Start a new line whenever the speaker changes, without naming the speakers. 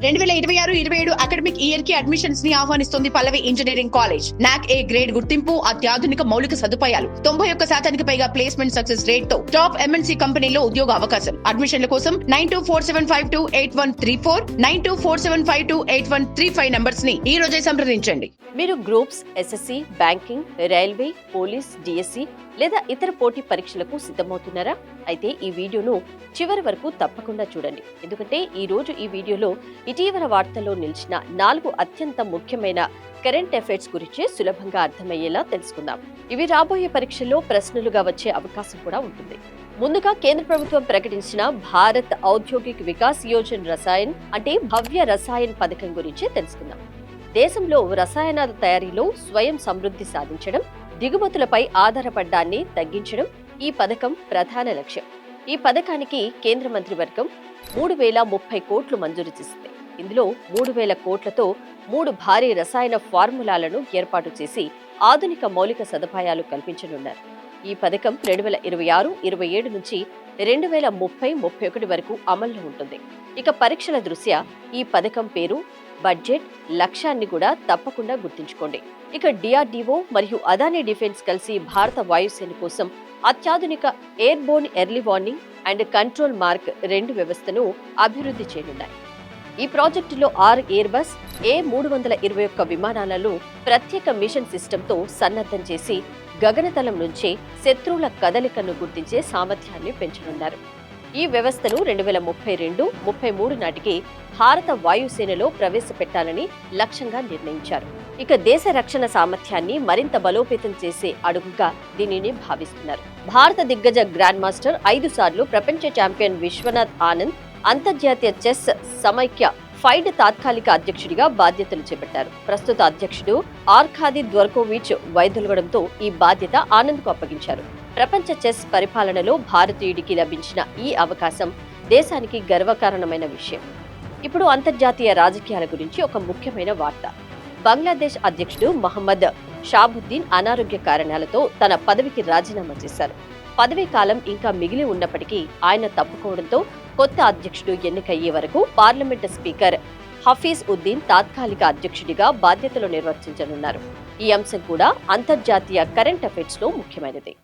2026-27 academic year కి admissions ని ఆహ్వానిస్తుంది పల్లవి engineering college. నాక్ ఏ గ్రేడ్ గుర్తింపు, అత్యాధునిక మౌలిక సదుపాయాలు, 91% పైగా ప్లేస్మెంట్ సక్సెస్ రేట్ తో టాప్ ఎంఎన్సీ కంపెనీలో ఉద్యోగ అవకాశం. అడ్మిషన్ల కోసం 9247528134, 9247528135 నంబర్స్ ని ఈ రోజే సంప్రదించండి.
మీరు groups, SSC, banking, railway, police, DSC లేదా ఇతర పోటీ పరీక్షలకు సిద్ధమవుతున్నారా? అయితే ఈ వీడియోను చివరి వరకు తప్పకుండా చూడండి. ఎందుకంటే ఈ రోజు ఈ వీడియోలో ఇటీవల వార్తల్లో నిలిచిన 4 అత్యంత ముఖ్యమైన కరెంట్ అఫైర్స్ గురించి సులభంగా అర్థమయ్యేలా తెలుసుకుందాం. ఇవి రాబోయే పరీక్షల్లో ప్రశ్నలుగా వచ్చే అవకాశం కూడా ఉంటుంది. ముందుగా కేంద్ర ప్రభుత్వం ప్రకటించిన భారత్ ఔద్యోగిక్ వికాస్ యోజన రసాయన్ అంటే భవ్య రసాయన్ పథకం గురించి తెలుసుకుందాం. దేశంలో రసాయనాల తయారీలో స్వయం సమృద్ధి సాధించడం, దిగుమతులపై ఆధారపడ్డాన్ని తగ్గించడం ఈ పథకం ప్రధాన లక్ష్యం. ఈ పథకానికి కేంద్ర మంత్రివర్గం 3030 కోట్లు మంజూరు చేసింది. ఇందులో 3000 కోట్లతో 3 భారీ రసాయన ఫార్ములాలను ఏర్పాటు చేసి ఆధునిక మౌలిక సదుపాయాలు కల్పించనున్నారు. ఈ పథకం 2026-27 నుంచి 2030-31 వరకు అమల్లో ఉంటుంది. ఇక పరీక్షల దృష్ట్యా ఈ పథకం పేరు, బడ్జెట్, లక్ష్యాన్ని కూడా తప్పకుండా గుర్తుంచుకోండి. ఇక డిఆర్డీఓ మరియు అదానీ డిఫెన్స్ కలిసి భారత వాయుసేన కోసం అత్యాధునిక airborne early warning and control mark 2 వ్యవస్థను అభివృద్ధి చేయనున్నాయి. ఈ ప్రాజెక్టులో 6 ఎయిర్బస్ A321 విమానాలను ప్రత్యేక మిషన్ సిస్టంతో సన్నద్ధం చేసి గగనతలం నుంచే శత్రువుల కదలికను గుర్తించే సామర్థ్యాన్ని పెంచనున్నారు. ఈ వ్యవస్థను 2032-33 నాటికి భారత వాయుసేనలో ప్రవేశపెట్టాలని లక్ష్యంగా నిర్ణయించారు. ఇక దేశ రక్షణ సామర్థ్యాన్ని మరింత బలోపేతం చేసే అడుగుగా దీనిని భావిస్తున్నారు. భారత దిగ్గజ గ్రాండ్ మాస్టర్ 5 సార్లు ప్రపంచ ఛాంపియన్ విశ్వనాథ్ ఆనంద్ అంతర్జాతీయ చెస్ సమైక్య ఫైడ్ తాత్కాలిక అధ్యక్షుడిగా బాధ్యతలు చేపట్టారు. ప్రస్తుత అధ్యక్షుడు ఆర్కాదీ డ్వర్కోవిచ్ వైదొలగడంతో ఈ బాధ్యత ఆనంద్కు అప్పగించారు. ప్రపంచ చెస్ పరిపాలనలో భారతీయుడికి లభించిన ఈ అవకాశం దేశానికి గర్వకారణమైన విషయం. ఇప్పుడు అంతర్జాతీయ రాజకీయాల గురించి ఒక ముఖ్యమైన వార్త. బంగ్లాదేశ్ అధ్యక్షుడు మహమ్మద్ షాబుద్దీన్ అనారోగ్య కారణాలతో తన పదవికి రాజీనామా చేశారు. పదవీ కాలం ఇంకా మిగిలి ఉన్నప్పటికీ ఆయన తప్పుకోవడంతో కొత్త అధ్యక్షుడు ఎన్నికయ్యే వరకు పార్లమెంటు స్పీకర్ హఫీజ్ ఉద్దీన్ తాత్కాలిక అధ్యక్షుడిగా బాధ్యతలు నిర్వర్తించనున్నారు. ఈ అంశం కూడా అంతర్జాతీయ కరెంట్ అఫైర్స్ లో ముఖ్యమైనది.